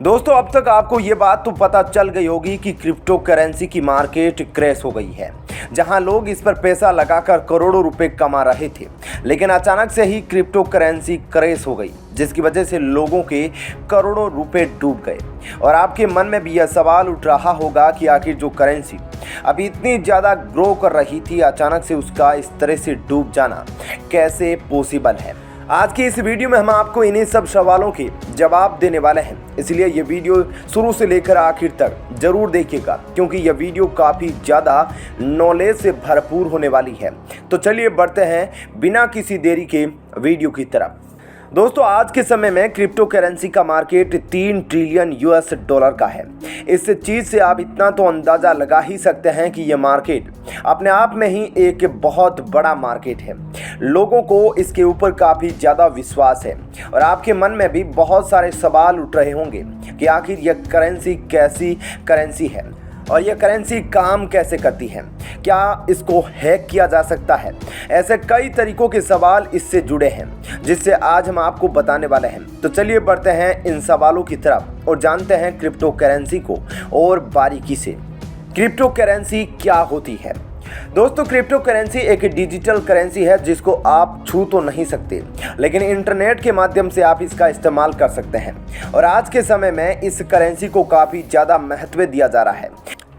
दोस्तों अब तक आपको ये बात तो पता चल गई होगी कि क्रिप्टो करेंसी की मार्केट क्रैश हो गई है, जहां लोग इस पर पैसा लगाकर करोड़ों रुपए कमा रहे थे। लेकिन अचानक से ही क्रिप्टो करेंसी क्रैश हो गई, जिसकी वजह से लोगों के करोड़ों रुपए डूब गए। और आपके मन में भी यह सवाल उठ रहा होगा कि आखिर जो करेंसी अभी इतनी ज़्यादा ग्रो कर रही थी, अचानक से उसका इस तरह से डूब जाना कैसे पॉसिबल है। आज की इस वीडियो में हम आपको इन्हीं सब सवालों के जवाब देने वाले हैं, इसलिए ये वीडियो शुरू से लेकर आखिर तक जरूर देखिएगा, क्योंकि यह वीडियो काफ़ी ज़्यादा नॉलेज से भरपूर होने वाली है। तो चलिए बढ़ते हैं बिना किसी देरी के वीडियो की तरफ। दोस्तों आज के समय में क्रिप्टो करेंसी का मार्केट 3 ट्रिलियन यूएस डॉलर का है। इस चीज़ से आप इतना तो अंदाज़ा लगा ही सकते हैं कि यह मार्केट अपने आप में ही एक बहुत बड़ा मार्केट है। लोगों को इसके ऊपर काफ़ी ज़्यादा विश्वास है और आपके मन में भी बहुत सारे सवाल उठ रहे होंगे कि आखिर यह करेंसी कैसी करेंसी है और यह करेंसी काम कैसे करती है, क्या इसको हैक किया जा सकता है। ऐसे कई तरीकों के सवाल इससे जुड़े हैं, जिससे आज हम आपको बताने वाले हैं। तो चलिए बढ़ते हैं इन सवालों की तरफ और जानते हैं क्रिप्टो करेंसी को और बारीकी से। क्रिप्टो करेंसी क्या होती है? दोस्तों क्रिप्टो करेंसी एक डिजिटल करेंसी है जिसको आप छू तो नहीं सकते, लेकिन इंटरनेट के माध्यम से आप इसका इस्तेमाल कर सकते हैं। और आज के समय में इस करेंसी को काफ़ी ज़्यादा महत्व दिया जा रहा है,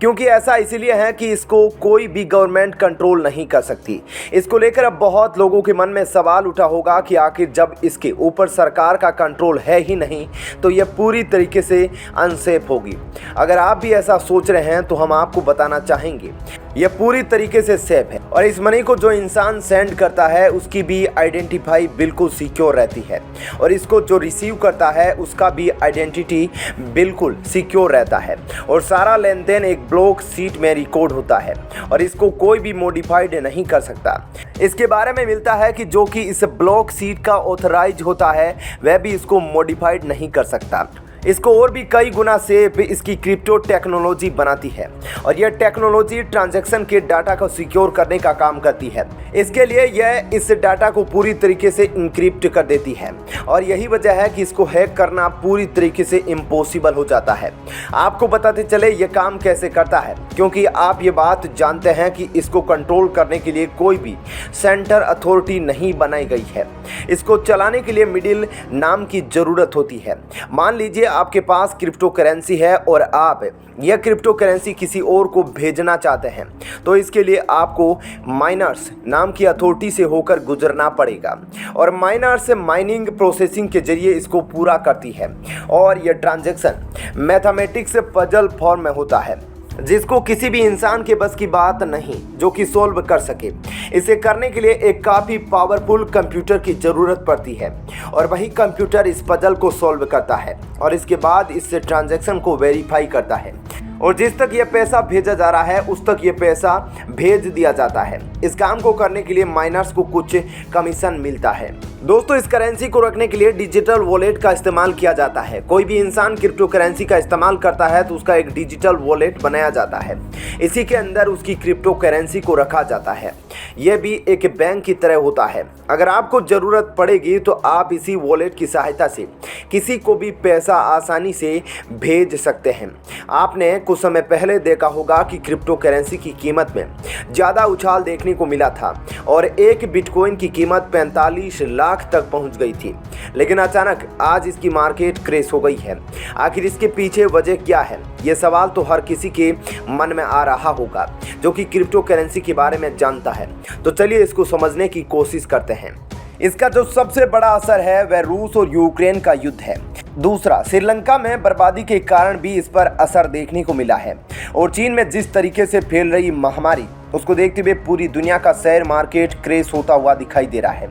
क्योंकि ऐसा इसीलिए है कि इसको कोई भी गवर्नमेंट कंट्रोल नहीं कर सकती। इसको लेकर अब बहुत लोगों के मन में सवाल उठा होगा कि आखिर जब इसके ऊपर सरकार का कंट्रोल है ही नहीं, तो यह पूरी तरीके से अनसेफ होगी। अगर आप भी ऐसा सोच रहे हैं तो हम आपको बताना चाहेंगे यह पूरी तरीके से सेफ है और इस मनी को जो इंसान सेंड करता है उसकी भी आइडेंटिफाई बिल्कुल सिक्योर रहती है और इसको जो रिसीव करता है उसका भी आइडेंटिटी बिल्कुल सिक्योर रहता है और सारा लेन देन एक ब्लॉक सीट में रिकॉर्ड होता है और इसको कोई भी मॉडिफाइड नहीं कर सकता। इसके बारे में मिलता है कि जो कि इस ब्लॉक सीट का ऑथराइज होता है वह भी इसको मॉडिफाइड नहीं कर सकता। इसको और भी कई गुना सेफ इसकी क्रिप्टो टेक्नोलॉजी बनाती है और यह टेक्नोलॉजी ट्रांजैक्शन के डाटा को सिक्योर करने का काम करती है। इसके लिए यह इस डाटा को पूरी तरीके से इंक्रिप्ट कर देती है और यही वजह है कि इसको हैक करना पूरी तरीके से इम्पॉसिबल हो जाता है। आपको बताते चले यह काम कैसे करता है, क्योंकि आप ये बात जानते हैं कि इसको कंट्रोल करने के लिए कोई भी सेंटर अथॉरिटी नहीं बनाई गई है। इसको चलाने के लिए मिडिल नाम की ज़रूरत होती है। मान लीजिए आपके पास क्रिप्टो करेंसी है और आप यह क्रिप्टो करेंसी किसी और को भेजना चाहते हैं, तो इसके लिए आपको माइनर्स नाम की अथॉरिटी से होकर गुजरना पड़ेगा और माइनर्स माइनिंग प्रोसेसिंग के जरिए इसको पूरा करती है और यह ट्रांजैक्शन मैथमेटिक्स पजल फॉर्म में होता है, जिसको किसी भी इंसान के बस की बात नहीं जो कि सोल्व कर सके। इसे करने के लिए एक काफ़ी पावरफुल कंप्यूटर की ज़रूरत पड़ती है और वही कंप्यूटर इस पजल को सोल्व करता है और इसके बाद इससे ट्रांजैक्शन को वेरीफाई करता है और जिस तक ये पैसा भेजा जा रहा है उस तक ये पैसा भेज दिया जाता है। इस काम को करने के लिए माइनर्स को कुछ कमीशन मिलता है। दोस्तों इस करेंसी को रखने के लिए डिजिटल वॉलेट का इस्तेमाल किया जाता है। कोई भी इंसान क्रिप्टो करेंसी का इस्तेमाल करता है तो उसका एक डिजिटल वॉलेट बनाया जाता है। इसी के अंदर उसकी क्रिप्टो करेंसी को रखा जाता है। यह भी एक बैंक की तरह होता है। अगर आपको ज़रूरत पड़ेगी तो आप इसी वॉलेट की सहायता से किसी को भी पैसा आसानी से भेज सकते हैं। आपने कुछ समय पहले देखा होगा कि क्रिप्टो करेंसी की कीमत में ज़्यादा उछाल देखने को मिला था और एक बिटकॉइन की कीमत 45 लाख तक पहुंच गई थी, लेकिन अचानक आज इसकी मार्केट क्रैश हो गई है। आखिर इसके पीछे वजह क्या है? ये सवाल तो हर किसी के मन में आ रहा होगा जो कि क्रिप्टो करेंसी के बारे में जानता है। तो चलिए इसको समझने की कोशिश करते हैं। इसका जो सबसे बड़ा असर है वह रूस और यूक्रेन का युद्ध है। दूसरा, श्रीलंका में बर्बादी के कारण भी इस पर असर देखने को मिला है और चीन में जिस तरीके से फैल रही महामारी उसको देखते हुए पूरी दुनिया का शेयर मार्केट क्रैश होता हुआ दिखाई दे रहा है।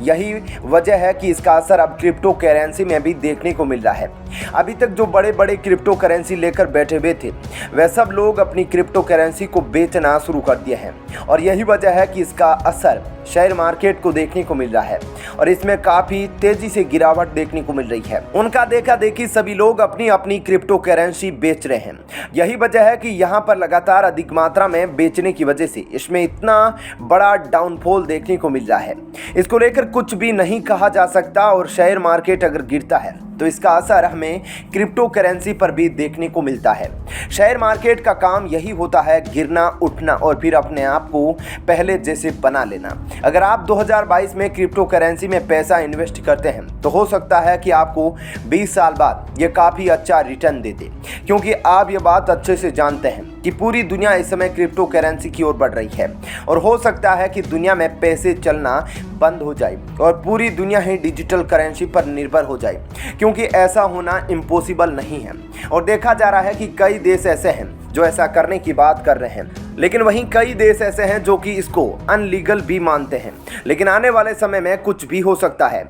यही वजह है कि इसका असर अब क्रिप्टो करेंसी में भी देखने को मिल रहा है। अभी तक जो बड़े बड़े क्रिप्टो करेंसी लेकर बैठे हुए थे वह सब लोग अपनी क्रिप्टो करेंसी को बेचना शुरू कर दिए हैं और यही वजह है कि इसका असर शेयर मार्केट को देखने को मिल रहा है और इसमें काफ़ी तेज़ी से गिरावट देखने को मिल रही है। उनका देखा देखी सभी लोग अपनी अपनी क्रिप्टो करेंसी बेच रहे हैं। यही वजह है कि यहाँ पर लगातार अधिक मात्रा में बेचने की वजह से इसमें इतना बड़ा डाउनफॉल देखने को मिल रहा है। इसको लेकर कुछ भी नहीं कहा जा सकता और शेयर मार्केट अगर गिरता है तो इसका असर हमें क्रिप्टो करेंसी पर भी देखने को मिलता है। शेयर मार्केट का काम यही होता है, गिरना, उठना और फिर अपने आप को पहले जैसे बना लेना। अगर आप 2022 में क्रिप्टो करेंसी में पैसा इन्वेस्ट करते हैं तो हो सकता है कि आपको 20 साल बाद ये काफ़ी अच्छा रिटर्न दे दे, क्योंकि आप ये बात अच्छे से जानते हैं कि पूरी दुनिया इस समय क्रिप्टो करेंसी की ओर बढ़ रही है और हो सकता है कि दुनिया में पैसे चलना बंद हो जाए और पूरी दुनिया ही डिजिटल करेंसी पर निर्भर हो जाए, क्योंकि ऐसा होना इम्पॉसिबल नहीं है। और देखा जा रहा है कि कई देश ऐसे हैं जो ऐसा करने की बात कर रहे हैं, लेकिन वहीं कई देश ऐसे हैं जो कि इसको अनलीगल भी मानते हैं। लेकिन आने वाले समय में कुछ भी हो सकता है,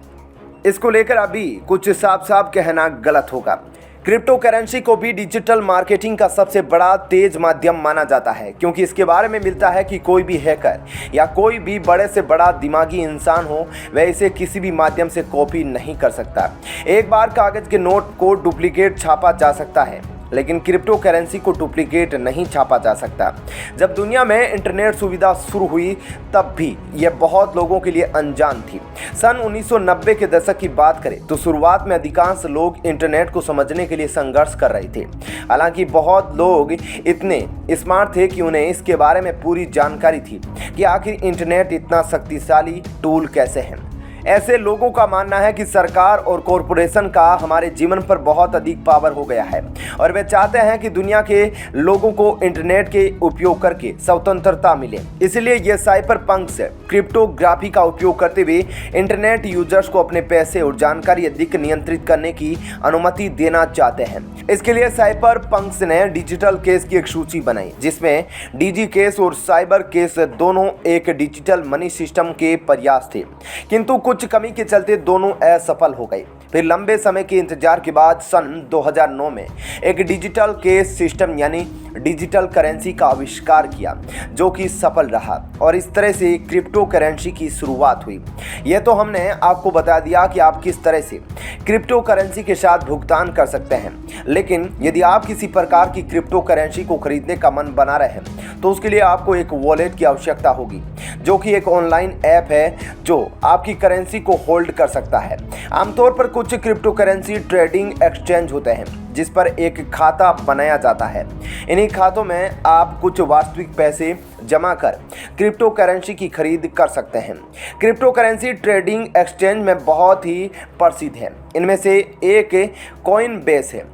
इसको लेकर अभी कुछ साफ साफ कहना गलत होगा। क्रिप्टो करेंसी को भी डिजिटल मार्केटिंग का सबसे बड़ा तेज माध्यम माना जाता है, क्योंकि इसके बारे में मिलता है कि कोई भी हैकर या कोई भी बड़े से बड़ा दिमागी इंसान हो वह इसे किसी भी माध्यम से कॉपी नहीं कर सकता। एक बार कागज के नोट को डुप्लीकेट छापा जा सकता है, लेकिन क्रिप्टो करेंसी को डुप्लीकेट नहीं छापा जा सकता। जब दुनिया में इंटरनेट सुविधा शुरू हुई तब भी यह बहुत लोगों के लिए अनजान थी। सन 1990 के दशक की बात करें तो शुरुआत में अधिकांश लोग इंटरनेट को समझने के लिए संघर्ष कर रहे थे। हालांकि बहुत लोग इतने स्मार्ट थे कि उन्हें इसके बारे में पूरी जानकारी थी कि आखिर इंटरनेट इतना शक्तिशाली टूल कैसे है। ऐसे लोगों का मानना है कि सरकार और कॉरपोरेशन का हमारे जीवन पर बहुत अधिक पावर हो गया है और वे चाहते हैं कि दुनिया के लोगों को इंटरनेट के उपयोग करके स्वतंत्रता मिले। इसलिए ये साइबर पंक्स क्रिप्टोग्राफी का उपयोग करते हुए इंटरनेट यूजर्स को अपने पैसे और जानकारी अधिक नियंत्रित करने की अनुमति देना चाहते हैं। इसके लिए साइबर पंक्स ने डिजिटल केस की एक सूची बनाई, जिसमें डिजी केस और साइबर केस दोनों एक डिजिटल मनी सिस्टम के प्रयास थे, किंतु कुछ कमी के चलते दोनों असफल हो गए। फिर लंबे समय के इंतजार के बाद सन 2009 में एक डिजिटल केस सिस्टम यानी डिजिटल करेंसी का आविष्कार किया, जो कि सफल रहा और इस तरह से क्रिप्टो करेंसी की शुरुआत हुई। यह तो हमने आपको बता दिया कि आप किस तरह से क्रिप्टो करेंसी के साथ भुगतान कर सकते हैं, लेकिन यदि आप किसी प्रकार की क्रिप्टो करेंसी को खरीदने का मन बना रहे हैं तो उसके लिए आपको एक वॉलेट की आवश्यकता होगी, जो कि एक ऑनलाइन ऐप है जो आपकी करेंसी को होल्ड कर सकता है। आमतौर पर कुछ क्रिप्टो करेंसी ट्रेडिंग एक्सचेंज होते हैं जिस पर एक खाता बनाया जाता है। इन्हीं खातों में आप कुछ वास्तविक पैसे जमा कर क्रिप्टो करेंसी की खरीद कर सकते हैं। क्रिप्टो करेंसी ट्रेडिंग एक्सचेंज में बहुत ही प्रसिद्ध है। इनमें से एक कॉइनबेस है।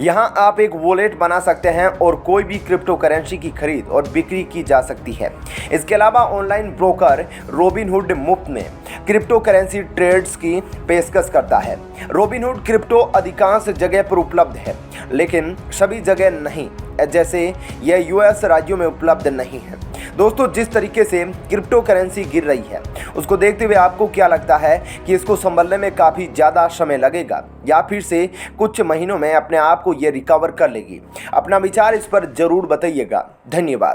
यहाँ आप एक वॉलेट बना सकते हैं और कोई भी क्रिप्टो करेंसी की खरीद और बिक्री की जा सकती है। इसके अलावा ऑनलाइन ब्रोकर रोबिनहुड मुफ्त में क्रिप्टो करेंसी ट्रेड्स की पेशकश करता है। रोबिनहुड क्रिप्टो अधिकांश जगह पर उपलब्ध है, लेकिन सभी जगह नहीं, जैसे यह यूएस राज्यों में उपलब्ध नहीं है। दोस्तों, जिस तरीके से क्रिप्टो करेंसी गिर रही है उसको देखते हुए आपको क्या लगता है कि इसको संभलने में काफ़ी ज़्यादा समय लगेगा या फिर से कुछ महीनों में अपने आप को ये रिकवर कर लेगी? अपना विचार इस पर ज़रूर बताइएगा। धन्यवाद।